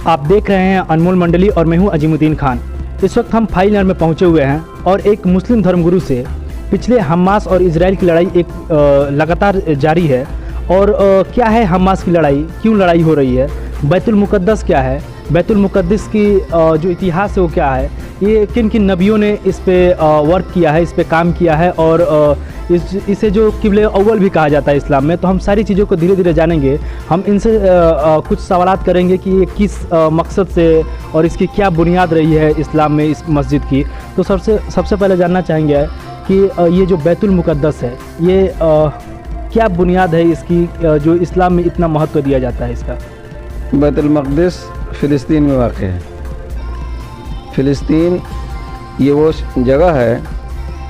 आप देख रहे हैं अनमोल मंडली और मैं हूं अजीमुद्दीन खान। इस वक्त हम फाइनल में पहुंचे हुए हैं और एक मुस्लिम धर्मगुरु से पिछले हमास और इजराइल की लड़ाई एक लगातार जारी है। और क्या है हमास की लड़ाई, क्यों लड़ाई हो रही है, बैतुल मुक़द्दस क्या है, बैतुल मुक़द्दस की जो इतिहास है वो क्या है, ये किन किन नबियों ने इस पे वर्क किया है, इस पे काम किया है और इसे जो क़िबले अव्वल भी कहा जाता है इस्लाम में। तो हम सारी चीज़ों को धीरे धीरे जानेंगे। हम इनसे कुछ सवालात करेंगे कि ये किस मकसद से और इसकी क्या बुनियाद रही है इस्लाम में इस मस्जिद की। तो सबसे पहले जानना चाहेंगे कि ये जो बैतुल मुक़द्दस है ये क्या बुनियाद है इसकी, जो इस्लाम में इतना महत्व दिया जाता है इसका। बैतुल मक़दिस फ़िलिस्तीन में वाक़ है। फ़िलिस्तीन ये वो जगह है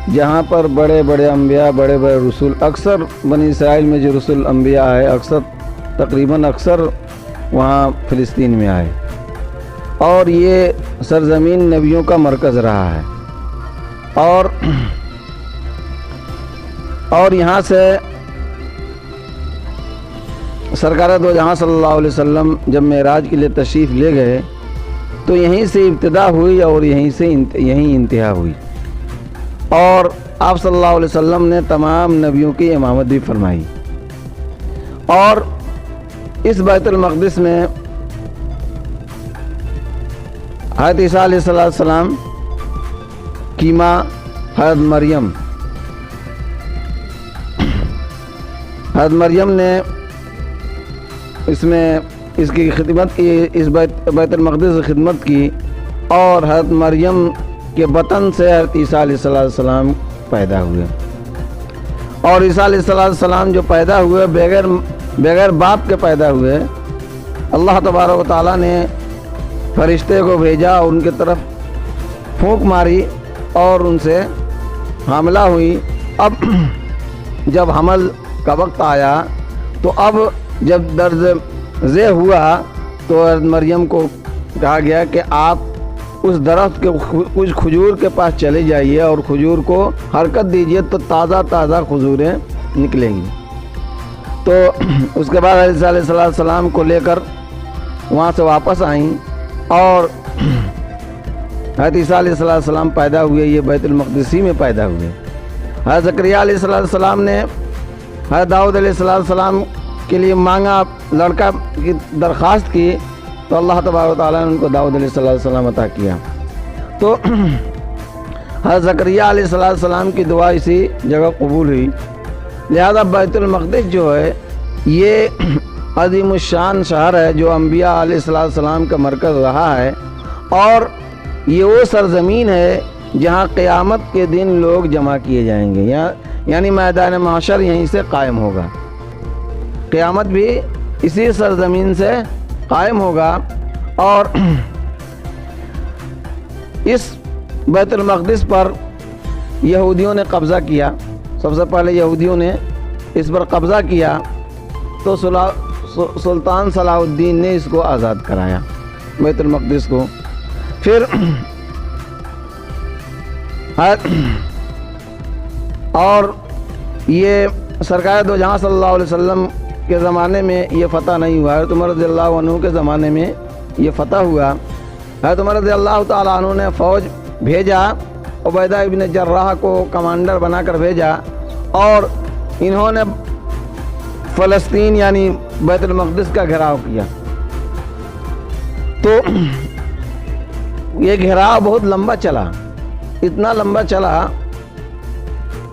जहाँ पर बड़े बड़े अम्बिया, बड़े बड़े रसूल, अक्सर बनी इसराइल में जो रसूल अम्बिया है अक्सर तकरीबन अक्सर वहाँ फ़िलिस्तीन में आए और ये सरज़मीन नबियों का मरकज़ रहा है। और यहाँ से सरकार दो जहाँ सल्लल्लाहु अलैहि वसल्लम जब मेराज के लिए तशरीफ़ ले गए तो यहीं से इब्तिदा हुई और यहीं इंतहा हुई। और आप सल्लल्लाहु अलैहि वसल्लम ने तमाम नबियों की इमामत भी फरमाई। और इस बैतुल मक़दिस में हज़रत ईसा अलैहिस्सलाम की माँ हज़रत मरियम ने इसकी खिदमत की, इस बैतुल मक़दिस की खिदमत की। और हज़रत मरियम के बतन से हज़रत ईसा अलैहिस्सलाम पैदा हुए। और ईसा अलैहिस्सलाम जो पैदा हुए बगैर बाप के पैदा हुए। अल्लाह तबारक व तआला ने फरिश्ते को भेजा, उनके तरफ फूंक मारी और उनसे हामिला हुई। अब जब हमल का वक्त आया तो अब जब दर्द ज़े हुआ तो मरियम को कहा गया कि आप उस दरख्त के कुछ खजूर के पास चले जाइए और खजूर को हरकत दीजिए तो ताज़ा खजूरें निकलेंगी। तो उसके बाद हज़रत ईसा अलैहिस्सलाम को लेकर वहाँ से वापस आईं और हज़रत ईसा अलैहिस्सलाम पैदा हुए। ये बैतुल मक़दिस में पैदा हुए। हज़रत ज़करिया अलैहिस्सलाम ने हज़रत दाऊद अलैहिस्सलाम के लिए मांगा, लड़का की दरख्वास्त की तो अल्लाह तबारक व तआला ने उनको दाऊद अलैहिस्सलाम अता किया। तो हज़रत ज़करिया अलैहिस्सलाम की दुआ इसी जगह कबूल हुई। लिहाजा बैतुल मक़दिस जो है ये अज़ीमुश्शान शहर है जो अम्बिया अलैहिस्सलाम का मरकज़ रहा है। और ये वो सरज़मीन है जहाँ क़यामत के दिन लोग जमा किए जाएंगे, यानी मैदान महशर यहीं से कायम होगा। क़यामत भी इसी सरज़मीन से कायम होगा। और इस बैतुल मक़दिस पर यहूदियों ने कब्ज़ा किया। सबसे पहले यहूदियों ने इस पर कब्ज़ा किया तो सुल्तान सलाहुद्दीन ने इसको आज़ाद कराया बैतुल मक़दिस को। फिर और ये सरकार दो जहाँ सल्लल्लाहु अलैहि वसल्लम के ज़माने में ये फ़तह नहीं हुआ। हज़रत उमर रज़ियल्लाहु अन्हु के ज़माने में ये फ़तह हुआ। हज़रत उमर रज़ियल्लाहु तआला अन्हु ने फ़ौज भेजा, उबैदा इब्न जर्राह को कमांडर बनाकर भेजा और इन्होंने फ़लस्तीन यानी बैतुल मक़दिस का घेराव किया। तो ये घेराव बहुत लंबा चला, इतना लंबा चला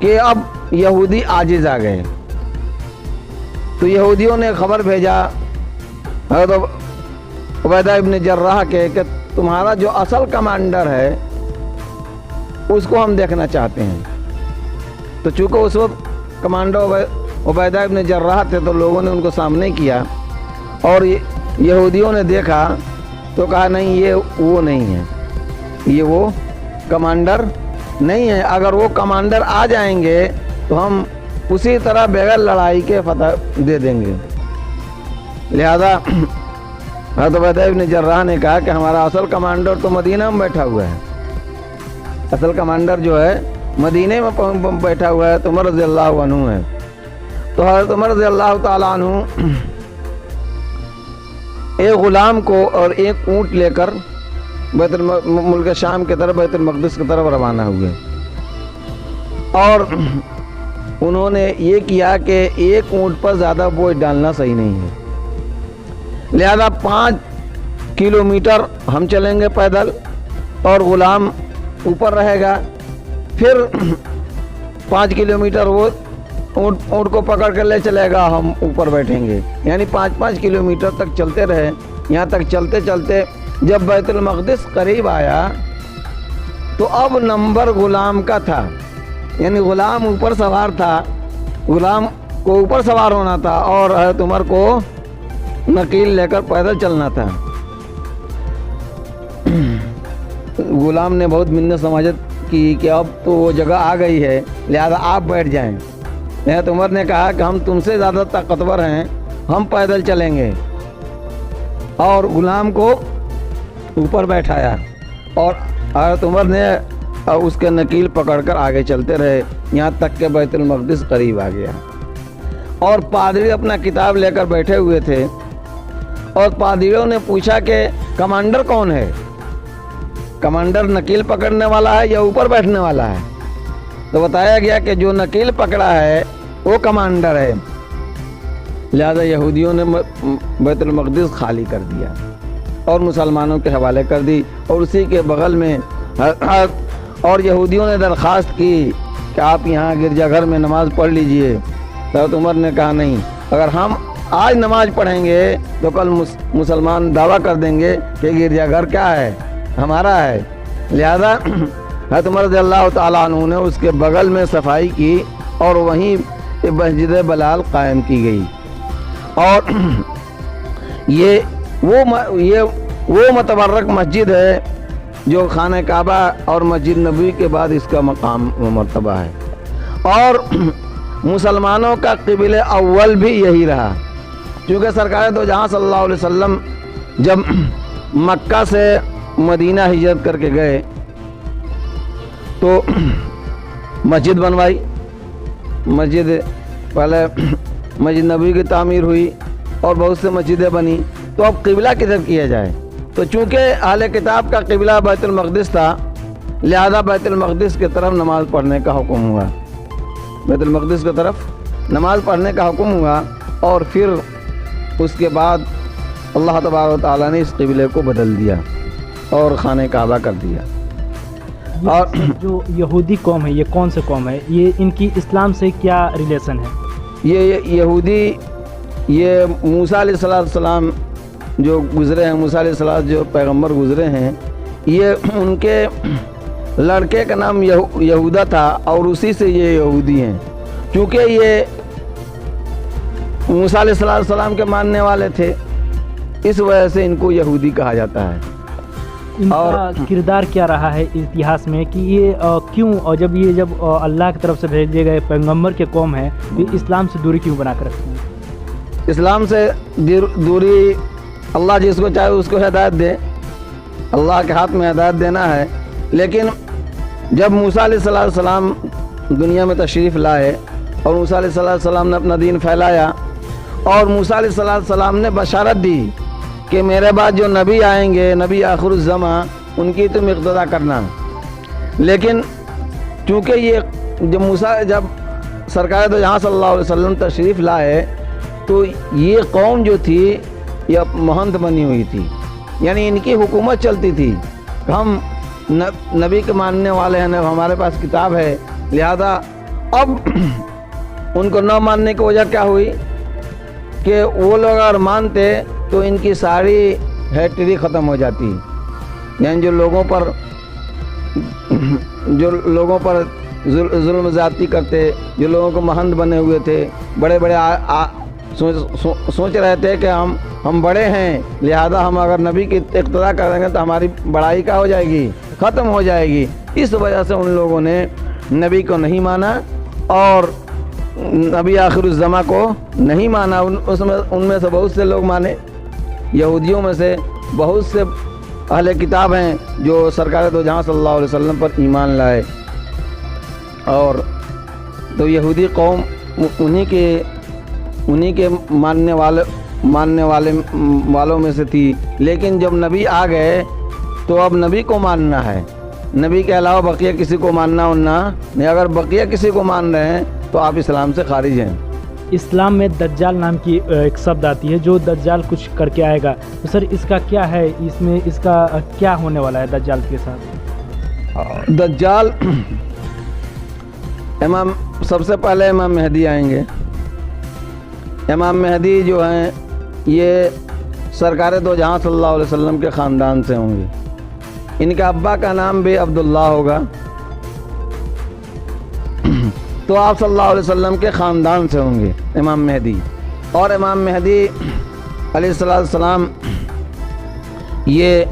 कि अब यहूदी आजिज़ आ गए। तो यहूदियों ने खबर भेजा हज़रत उबैदा इब्न जर्राह के कि तुम्हारा जो असल कमांडर है उसको हम देखना चाहते हैं। तो चूँकि उस वक्त कमांडर उबैदा इब्न जर्राह थे तो लोगों ने उनको सामने किया और यहूदियों ने देखा तो कहा नहीं, ये वो नहीं है, ये वो कमांडर नहीं है। अगर वो कमांडर आ जाएंगे तो हम उसी तरह बगैर लड़ाई के फतह दे देंगे। लिहाजा हज़रत उबैदा इब्न जर्राह ने कहा कि हमारा असल कमांडर तो मदीना में बैठा हुआ है, असल कमांडर जो है मदीने में बैठा हुआ है तो उमर रज़ियल्लाहु अन्हु है। तो हज़रत उमर रज़ियल्लाहु तआला अन्हु ایک غلام کو اور ایک اونٹ لے کر ملک شام کی طرف بیت المقدس کی طرف روانہ ہوئے، اور انہوں نے یہ کیا کہ ایک اونٹ پر زیادہ بوجھ ڈالنا صحیح نہیں ہے، لہذا 5 کلومیٹر ہم چلیں گے پیدل اور غلام اوپر رہے گا، پھر 5 کلومیٹر وہ اونٹ کو پکڑ کر لے چلے گا، ہم اوپر بیٹھیں گے، یعنی 5 کلومیٹر تک چلتے رہے۔ یہاں تک چلتے چلتے جب بیت المقدس قریب آیا تو اب نمبر غلام کا تھا، یعنی غلام اوپر سوار تھا، غلام کو اوپر سوار ہونا تھا اور حضرت عمر کو نقیل لے کر پیدل چلنا تھا۔ غلام نے بہت منت سماجت کی کہ اب تو وہ جگہ آ گئی ہے، لہذا آپ بیٹھ جائیں۔ حضرت عمر نے کہا کہ ہم تم سے زیادہ طاقتور ہیں، ہم پیدل چلیں گے، اور غلام کو اوپر بیٹھایا، اور حضرت عمر نے اس کے نکیل پکڑ کر آگے چلتے رہے، یہاں تک کہ بیت المقدس قریب آ گیا، اور پادری اپنا کتاب لے کر بیٹھے ہوئے تھے، اور پادریوں نے پوچھا کہ کمانڈر کون ہے؟ کمانڈر نکیل پکڑنے والا ہے یا اوپر بیٹھنے والا ہے؟ تو بتایا گیا کہ جو نکیل پکڑا ہے وہ کمانڈر ہے، لہذا یہودیوں نے بیت المقدس خالی کر دیا اور مسلمانوں کے حوالے کر دی، اور اسی کے بغل میں اور یہودیوں نے درخواست کی کہ آپ یہاں گرجا گھر میں نماز پڑھ لیجئے۔ حضرت عمر نے کہا نہیں، اگر ہم آج نماز پڑھیں گے تو کل مسلمان دعویٰ کر دیں گے کہ گرجا گھر کیا ہے، ہمارا ہے، لہذا حضرت عمر رضی اللہ تعالیٰ عنہ نے اس کے بغل میں صفائی کی اور وہیں مسجد بلال قائم کی گئی، اور یہ وہ متبرک مسجد ہے جو خانہ کعبہ اور مسجد نبوی کے بعد اس کا مقام و مرتبہ ہے، اور مسلمانوں کا قبلہ اول بھی یہی رہا، چونکہ سرکار دو جہاں صلی اللہ علیہ وسلم جب مکہ سے مدینہ ہجرت کر کے گئے تو مسجد بنوائی، مسجد پہلے مسجد نبوی کی تعمیر ہوئی اور بہت سے مسجدیں بنی، تو اب قبلہ کدھر کیا جائے؟ تو چونکہ اہل کتاب کا قبلہ بیت المقدس تھا، لہذا بیت المقدس کی طرف نماز پڑھنے کا حکم ہوا، بیت المقدس کی طرف نماز پڑھنے کا حکم ہوا، اور پھر اس کے بعد اللہ تبارک و تعالیٰ نے اس قبلے کو بدل دیا اور خانہ کعبہ کر دیا۔ اور جو یہودی قوم ہے یہ کون سے قوم ہے؟ یہ ان کی اسلام سے کیا ریلیشن ہے؟ یہ یہودی، یہ موسیٰ علیہ السلام جو گزرے ہیں، موسیٰ علیہ السلام جو پیغمبر گزرے ہیں، یہ ان کے لڑکے کا نام یہودا تھا اور اسی سے یہ یہودی ہیں، کیونکہ یہ موسیٰ علیہ السلام کے ماننے والے تھے، اس وجہ سے ان کو یہودی کہا جاتا ہے۔ ان کا کردار کیا رہا ہے اتہاس میں کہ یہ کیوں، اور جب اللہ کی طرف سے بھیجے گئے پیغمبر کے قوم ہے، یہ اسلام سے دوری کیوں بنا کر رکھتے ہیں؟ اسلام سے دوری اللہ جس کو چاہے اس کو ہدایت دے، اللہ کے ہاتھ میں ہدایت دینا ہے، لیکن جب موسیٰ علیہ السلام دنیا میں تشریف لائے اور موسیٰ علیہ السلام نے اپنا دین پھیلایا، اور موسیٰ علیہ السلام نے بشارت دی کہ میرے بعد جو نبی آئیں گے، نبی آخر الزمان، ان کی تم اقتدا کرنا، لیکن چونکہ یہ جب سرکار دو جہاں صلی اللہ علیہ وسلم تشریف لائے تو یہ قوم جو تھی یہ مہنت بنی ہوئی تھی، یعنی ان کی حکومت چلتی تھی، ہم نبی کے ماننے والے ہیں، ہمارے پاس کتاب ہے، لہذا اب ان کو نہ ماننے کی وجہ کیا ہوئی کہ وہ لوگ اگر مانتے تو ان کی ساری ہیٹری ختم ہو جاتی، یعنی جو لوگوں پر ظلم زیادتی کرتے، جو لوگوں کو مہنت بنے ہوئے تھے، بڑے بڑے سوچ رہے تھے کہ ہم بڑے ہیں، لہذا ہم اگر نبی کی اقتدا کریں گے تو ہماری بڑائی کیا ہو جائے گی، ختم ہو جائے گی، اس وجہ سے ان لوگوں نے نبی کو نہیں مانا اور نبی آخر الزمان کو نہیں مانا۔ ان میں سے بہت سے لوگ مانے، یہودیوں میں سے بہت سے اہل کتاب ہیں جو سرکار دو جہاں صلی اللہ علیہ وسلم پر ایمان لائے، اور تو یہودی قوم انہی کے ماننے मानने वालों में से थी, लेकिन जब नबी आ गए तो अब नबी को मानना है, नबी के अलावा बकिया किसी को मानना उन्ना नहीं। अगर बकिया किसी को मान रहे हैं तो आप इस्लाम से खारिज हैं। इस्लाम में दज्जाल नाम की एक शब्द आती है, जो दज्जाल कुछ करके आएगा, तो सर इसका क्या है, इसमें इसका क्या होने वाला है दज्जाल के साथ? दज्जाल इमाम, सबसे पहले इमाम मेहदी आएंगे। इमाम मेहदी जो हैं ये सरकार दो जहां सल्लल्लाहु अलैहि वसल्लम के ख़ानदान से होंगे। इनका अब्बा का नाम भी अब्दुल्ला होगा, तो आप सल्लल्लाहु अलैहि वसल्लम के ख़ानदान से होंगे इमाम मेहदी। और इमाम मेहदी अलैहिस्सलाम ये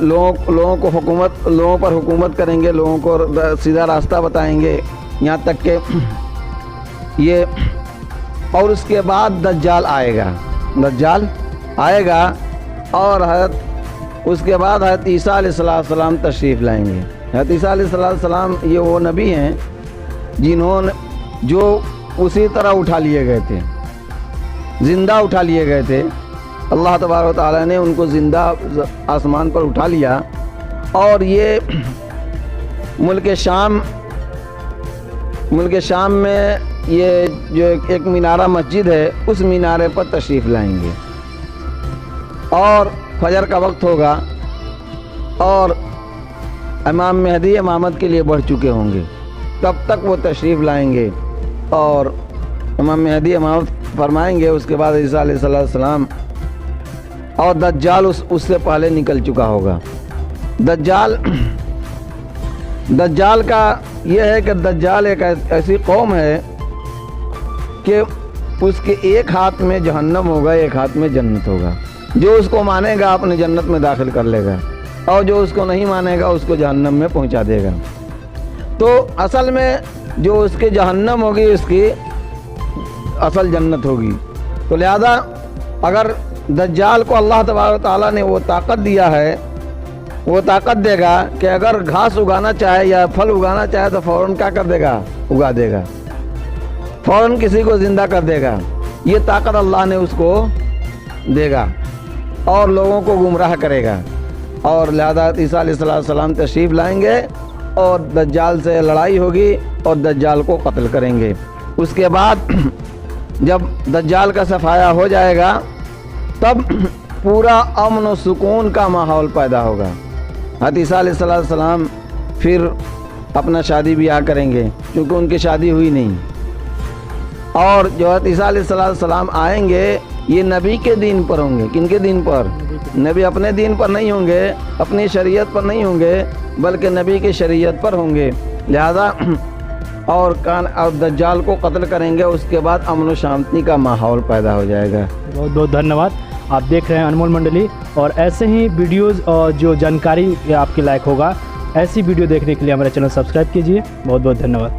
लोगों पर हुकूमत करेंगे, लोगों को सीधा रास्ता बताएंगे, यहाँ तक कि ये। और उसके बाद दज्जाल आएगा और उसके बाद हज़रत ईसा अलैहिस्सलाम तशरीफ़ लाएंगे। हज़रत ईसा अलैहिस्सलाम ये वो नबी हैं जो उसी तरह उठा लिए गए थे, ज़िंदा उठा लिए गए थे। अल्लाह तबारक व तआला ने उनको ज़िंदा आसमान पर उठा लिया और ये मुल्क शाम में ये जो एक मीनारा मस्जिद है, उस मीनारे पर तशरीफ़ लाएंगे और फजर का वक्त होगा और इमाम मेहदी इमामत के लिए बढ़ चुके होंगे, तब तक वो तशरीफ़ लाएंगे और इमाम मेहदी इमामत फरमाएंगे। उसके बाद ईसा अलैहिस्सलाम और दज्जाल उससे पहले निकल चुका होगा। दज्जाल का यह है कि दज्जाल एक ऐसी कौम है कि उसके एक हाथ में जहन्नम होगा, एक हाथ में जन्नत होगा। जो उसको मानेगा अपने जन्नत में दाखिल कर लेगा और जो उसको नहीं मानेगा उसको जहन्नम में पहुंचा देगा। तो असल में जो उसके जहन्नम होगी उसकी असल जन्नत होगी। तो लिहाजा अगर दज्जाल को अल्लाह तबारक व तआला ने वो ताकत दिया है, वो ताकत देगा कि अगर घास उगाना चाहे या फल उगाना चाहे तो फ़ौरन क्या कर देगा, उगा देगा, फ़ौरन किसी को ज़िंदा कर देगा। ये ताकत अल्लाह ने उसको देगा और लोगों को गुमराह करेगा। और लिहाजा ईसा अलैहिस्सलाम तशरीफ़ लाएंगे और दज्जाल से लड़ाई होगी और दज्जाल को कत्ल करेंगे। उसके बाद जब दज्जाल का सफाया हो जाएगा तब पूरा अमन और सुकून का माहौल पैदा होगा। हज़रत ईसा अलैहिस्सलाम फिर अपना शादी ब्याह करेंगे, क्योंकि उनकी शादी हुई नहीं। और जो हज़रत ईसा अलैहिस्सलाम आएंगे ये नबी के दीन पर होंगे। किनके दीन पर? नबी अपने दीन पर नहीं होंगे, अपनी शरीयत पर नहीं होंगे, बल्कि नबी की शरीयत पर होंगे। लिहाजा और दज्जाल को कत्ल करेंगे। उसके बाद अमन व शांति का माहौल पैदा हो जाएगा। बहुत बहुत धन्यवाद। आप देख रहे हैं अनमोल मंडली, और ऐसे ही वीडियोज़ और जो जानकारी आपके लायक होगा, ऐसी वीडियो देखने के लिए हमारा चैनल सब्सक्राइब कीजिए। बहुत बहुत धन्यवाद।